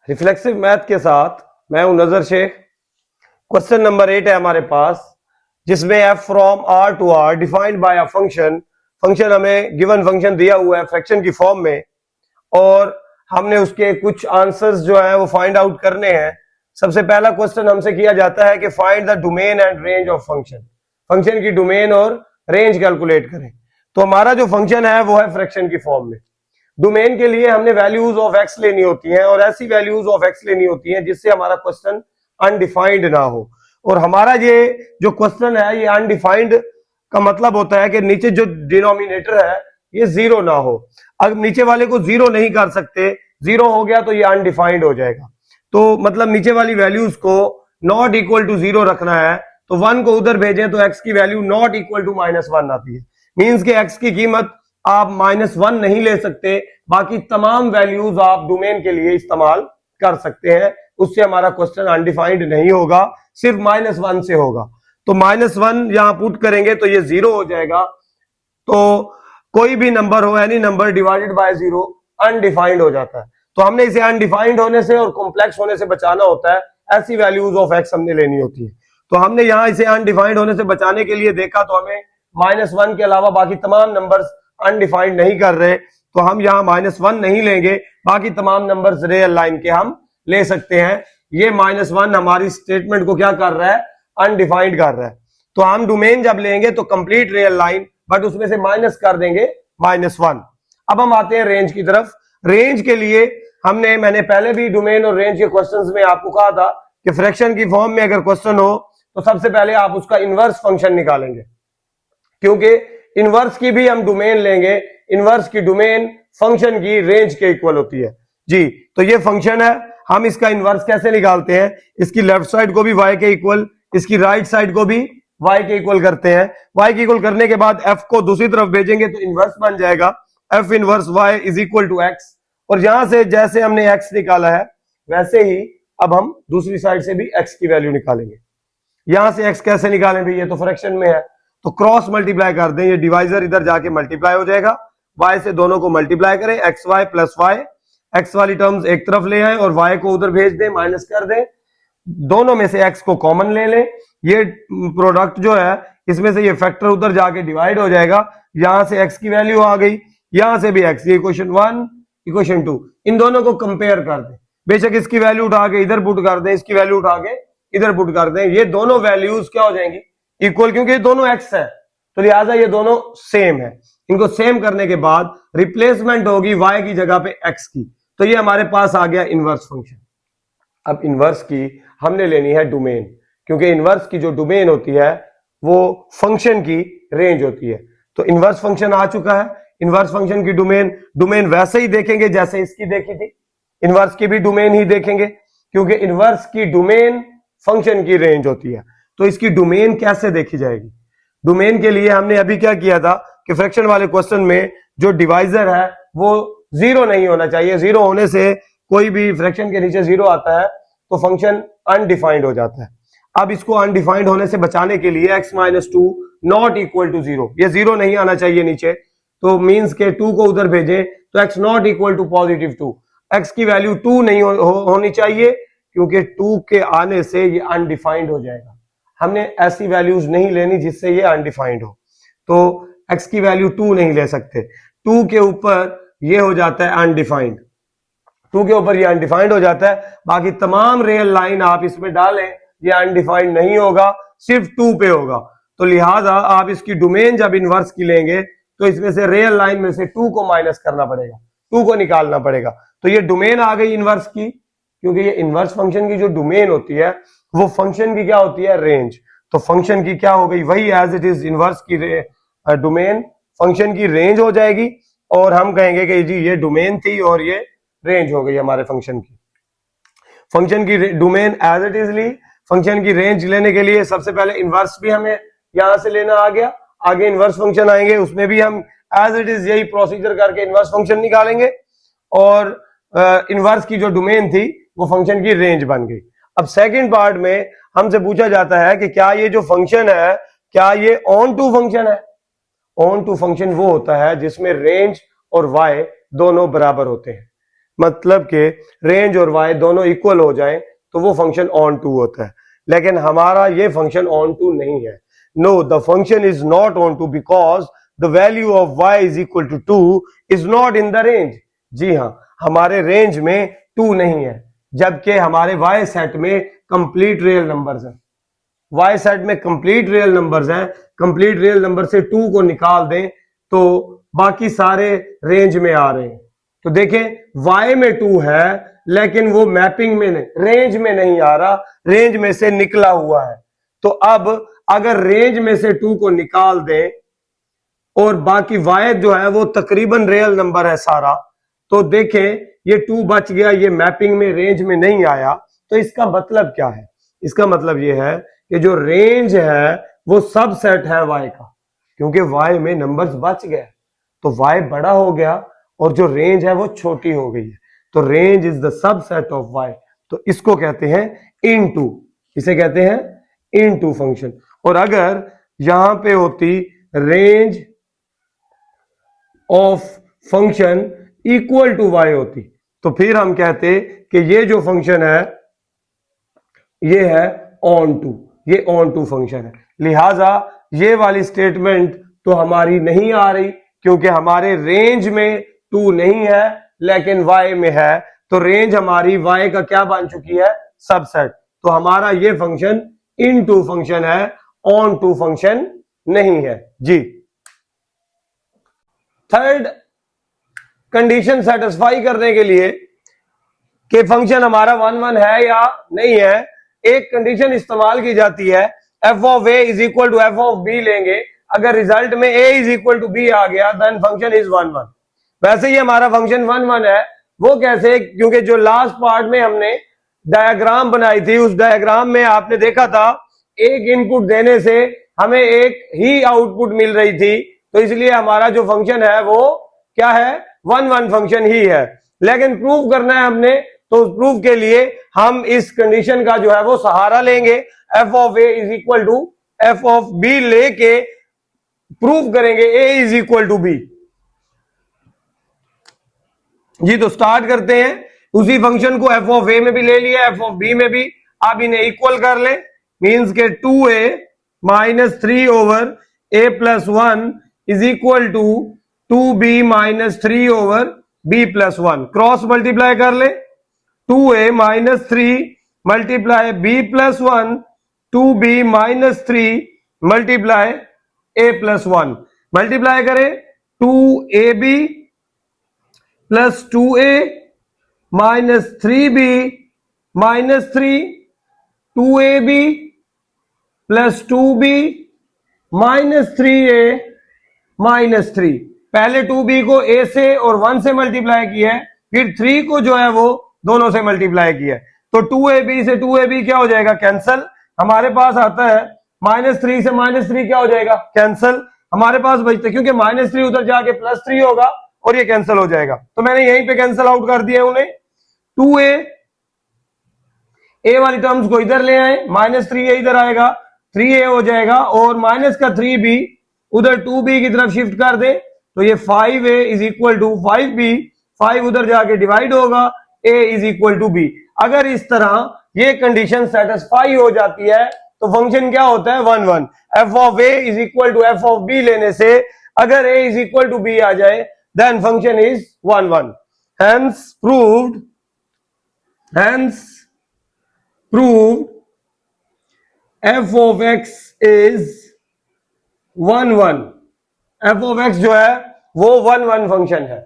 Reflexive math के साथ मैं हूं नजर शेख। क्वेश्चन नंबर 8 है हमारे पास, जिसमें f from r to r defined by a function. Function हमें गिवन फंक्शन दिया हुआ है फ्रैक्शन की फॉर्म में, और हमने उसके कुछ आंसर्स जो है वो फाइंड आउट करने हैं। सबसे पहला क्वेश्चन हमसे किया जाता है कि find the domain and range of function. Function की डोमेन और रेंज कैलकुलेट करें। तो हमारा जो फंक्शन है वो है फ्रैक्शन की फॉर्म में। डोमेन के लिए हमने वैल्यूज ऑफ एक्स लेनी होती हैं, और ऐसी वैल्यूज ऑफ एक्स लेनी होती हैं जिससे हमारा क्वेश्चन अनडिफाइंड ना हो। और हमारा ये जो क्वेश्चन है ये अनडिफाइंड का मतलब होता है कि नीचे जो डिनोमिनेटर है ये जीरो ना हो। अगर नीचे वाले को जीरो नहीं कर सकते, जीरो हो गया तो ये अनडिफाइंड हो जाएगा। तो मतलब नीचे वाली वैल्यूज को नॉट इक्वल टू जीरो रखना है, तो वन को उधर भेजें तो एक्स की वैल्यू नॉट इक्वल टू -1 आती है। मींस के एक्स की कीमत आप -1 नहीं ले सकते, बाकी तमाम वैल्यूज आप डोमेन के लिए इस्तेमाल कर सकते हैं। उससे हमारा क्वेश्चन अनडिफाइंड नहीं होगा, सिर्फ -1 से होगा। तो -1 यहां पुट करेंगे तो ये जीरो हो जाएगा। तो कोई भी नंबर हो, any number divided by zero undefined हो जाता है। तो हमने इसे अनडिफाइंड होने से और कॉम्प्लेक्स होने से बचाना होता है। ऐसी वैल्यूज ऑफ एक्स हमने लेनी होती है। तो हमने यहां इसे अनडिफाइंड होने से बचाने के लिए देखा, तो हमें -1 के अलावा बाकी तमाम नंबर्स अनडिफाइंड नहीं कर रहे, तो हम यहां -1 नहीं लेंगे, बाकी तमाम नंबर्स रियल लाइन के हम ले सकते हैं। ये -1 हमारी स्टेटमेंट को क्या कर रहा है, अनडिफाइंड कर रहा है। तो हम डोमेन जब लेंगे तो कंप्लीट रियल लाइन, बट उसमें से माइनस कर देंगे -1। अब हम आते हैं रेंज की तरफ। रेंज के लिए मैंने पहले भी डोमेन और रेंज के क्वेश्चंस में आपको कहा था कि फ्रैक्शन की फॉर्म में अगर क्वेश्चन हो तो सबसे पहले आप उसका इनवर्स फंक्शन निकालेंगे, क्योंकि इनवर्स की भी हम डोमेन लेंगे। इनवर्स की डोमेन फंक्शन की रेंज के इक्वल होती है जी। तो ये फंक्शन है, हम इसका इनवर्स कैसे निकालते हैं, इसकी लेफ्ट साइड को भी y के इक्वल, इसकी राइट साइड को भी y के इक्वल करते हैं। y के इक्वल करने के बाद f को दूसरी तरफ भेजेंगे तो इनवर्स बन जाएगा f inverse y is equal to x। और यहां से जैसे हमने x निकाला है वैसे ही अब हम दूसरी साइड से भी x की वैल्यू निकालेंगे। यहां से x कैसे निकालें भाई, ये तो फ्रैक्शन में है, तो क्रॉस मल्टीप्लाई कर दें, ये डिवाइजर इधर जाके मल्टीप्लाई हो जाएगा। y से दोनों को मल्टीप्लाई करें, xy प्लस y, x वाली टर्म्स एक तरफ ले आए और y को उधर भेज दें, माइनस कर दें। दोनों में से x को कॉमन ले लें, ये प्रोडक्ट जो है इसमें से ये फैक्टर उधर जाके डिवाइड हो जाएगा। यहां से x की वैल्यू आ गई, यहां से भी x, ये इक्वेशन 1 इक्वेशन 2, इन दोनों को कंपेयर कर दें। बेशक इसकी वैल्यू उठा के इधर पुट कर दें, इसकी वैल्यू उठा के इधर पुट कर दें, ये दोनों वैल्यूज क्या हो जाएंगी, इक्वल, क्योंकि ये दोनों x है तो लिहाजा ये दोनों सेम है। इनको सेम करने के बाद रिप्लेसमेंट होगी y की जगह पे x की, तो ये हमारे पास आ गया इनवर्स फंक्शन। अब इनवर्स की हमने लेनी है डोमेन, क्योंकि इनवर्स की जो डोमेन होती है वो फंक्शन की रेंज होती है। तो इनवर्स फंक्शन आ चुका है। इनवर्स फंक्शन की डोमेन वैसे ही देखेंगे जैसे इसकी देखी थी, इनवर्स की भी डोमेन ही देखेंगे, क्योंकि इनवर्स की डोमेन फंक्शन की रेंज होती है। तो इसकी डोमेन कैसे देखी जाएगी, डोमेन के लिए हमने अभी क्या किया था कि फ्रैक्शन वाले क्वेश्चन में जो डिवाइजर है वो जीरो नहीं होना चाहिए। जीरो होने से कोई भी फ्रैक्शन के नीचे जीरो आता है तो फंक्शन अनडिफाइंड हो जाता है। अब इसको अनडिफाइंड होने से बचाने के लिए x - 2 not equal to zero, ये जीरो नहीं आना चाहिए नीचे, तो मींस के 2 को उधर भेजें तो x not equal to +2, x की वैल्यू 2 नहीं होनी चाहिए, क्योंकि 2 के आने से ये अनडिफाइंड हो जाएगा। हमने ऐसी वैल्यूज नहीं लेनी जिससे ये अनडिफाइंड हो, तो x की वैल्यू 2 नहीं ले सकते। 2 के ऊपर ये हो जाता है अनडिफाइंड, 2 के ऊपर ये अनडिफाइंड हो जाता है। बाकी तमाम रियल लाइन आप इसमें डालें, ये अनडिफाइंड नहीं होगा, सिर्फ 2 पे होगा। तो लिहाजा आप इसकी डोमेन जब इनवर्स की लेंगे तो इसमें से रियल लाइन में से 2 को माइनस करना पड़ेगा, 2 को निकालना पड़ेगा। तो ये डोमेन आ गई इनवर्स की, क्योंकि ये इनवर्स फंक्शन की जो डोमेन होती है वो फंक्शन की क्या होती है, रेंज। तो फंक्शन की क्या हो गई, वही एज इट इज इनवर्स की डोमेन फंक्शन की रेंज हो जाएगी, और हम कहेंगे कि जी ये डोमेन थी और ये रेंज हो गई हमारे फंक्शन की। फंक्शन की डोमेन एज इट इज ली, फंक्शन की रेंज लेने के लिए सबसे पहले इनवर्स भी हमें यहां से लेना आ गया। आगे इनवर्स फंक्शन आएंगे, उसमें भी हम एज इट इज यही प्रोसीजर करके इनवर्स फंक्शन निकालेंगे, और इनवर्स की जो डोमेन थी वो फंक्शन की रेंज बन गई। अब सेकंड पार्ट में हमसे पूछा जाता है कि क्या ये जो फंक्शन है क्या ये ऑन टू फंक्शन है। ऑन टू फंक्शन वो होता है जिसमें रेंज और y दोनों बराबर होते हैं। मतलब कि रेंज और वाई दोनों इक्वल हो जाएं तो वो फंक्शन ऑन टू होता है। लेकिन हमारा ये फंक्शन ऑन टू नहीं है। No, the function is not onto because the value of y is equal to 2 is not in the range. जी हाँ, हमारे रेंज में 2 नहीं है, जबकि हमारे y सेट में कंप्लीट रियल नंबर्स हैं। y सेट में कंप्लीट रियल नंबर्स हैं। कंप्लीट रियल नंबर से 2 को निकाल दें तो बाकी सारे रेंज में आ रहे हैं। तो देखें y में 2 है लेकिन वो मैपिंग में नहीं, रेंज में नहीं आ रहा, रेंज में से निकला हुआ है। तो अब अगर रेंज में से 2 को निकाल दें और बाकी y जो है वो तकरीबन रियल नंबर है सारा, तो देखें ये 2 बच गया, ये मैपिंग में रेंज में नहीं आया। तो इसका मतलब क्या है? इसका मतलब ये है कि जो रेंज है वो सब सेट है y का, क्योंकि y में नंबर्स बच गए तो y बड़ा हो गया और जो रेंज है वो छोटी हो गई है। तो range is the subset of y। तो इसको कहते हैं इनटू, इसे कहते हैं इनटू फंक्शन। और अगर यहां पे होती range of function equal to y होती तो फिर हम कहते कि ये जो फंक्शन है ये है ऑन टू, ये ऑन टू फंक्शन है। लिहाजा ये वाली स्टेटमेंट तो हमारी नहीं आ रही क्योंकि हमारे रेंज में 2 नहीं है लेकिन y में है। तो रेंज हमारी y का क्या बन चुकी है? सबसेट। तो हमारा ये फंक्शन इनटू फंक्शन है, ऑन टू फंक्शन नहीं है जी। थर्ड कंडीशन सेटिस्फाई करने के लिए कि फंक्शन हमारा 1 1 है या नहीं है, एक कंडीशन इस्तेमाल की जाती है, F of A is equal to F of B लेंगे। अगर रिजल्ट में A is equal to B आ गया देन फंक्शन इज 1 1। वैसे ही हमारा फंक्शन 1 1 है। वो कैसे? क्योंकि जो लास्ट पार्ट में हमने डायग्राम बनाई थी उस डायग्राम में आपने देखा था एक इनपुट देने से हमें एक ही आउटपुट मिल रही थी, तो इसलिए हमारा जो फंक्शन है वो क्या है? 1 1 फंक्शन ही है। लेकिन प्रूव करना है हमने, तो प्रूफ के लिए हम इस कंडीशन का जो है वो सहारा लेंगे, F of A is equal to F of B लेके प्रूफ करेंगे A is equal to B जी। तो स्टार्ट करते हैं। उसी फंक्शन को एफ ऑफ ए में भी ले लिया, एफ ऑफ बी में भी, आप इन्हें इक्वल कर ले। मीन्स के 2a minus 3 over a plus 1 is equal to 2b minus 3 over b plus 1। Cross multiply कर ले, 2a minus 3 multiply b plus 1, 2b minus 3 multiply a plus 1। Multiply करें 2ab plus 2a minus 3b minus 3, 2ab plus 2b minus 3a minus 3। पहले 2b को a से और 1 से multiply किया है, फिर 3 को जो है वो दोनों से मल्टीप्लाई किया है। तो 2ab से 2ab क्या हो जाएगा? कैंसल। हमारे पास आता है माइनस 3 से माइनस 3 क्या हो जाएगा? कैंसल। हमारे पास बचते, क्योंकि माइनस 3 उधर जाके प्लस 3 होगा और ये कैंसिल हो जाएगा, तो मैंने यहीं पे कैंसिल आउट कर दिया उन्हें। 2a, a वाली टर्म्स को इधर ले आए, माइनस 3a इधर आएगा, 3a हो जाएगा और माइनस का 3b उधर 2b की तरफ शिफ्ट कर दे तो ये 5a is equal to 5b, 5 उधर जाके डिवाइड होगा, a is equal to b। अगर इस तरह ये कंडीशन सेटिस्फाई हो जाती है तो फंक्शन क्या होता है? 1 1। F of a is equal to F of b लेने से अगर a is equal to b आ जाए then function is 1 1। hence proved f of x is 1 1। f of x जो है वो 1 1 फंक्शन है।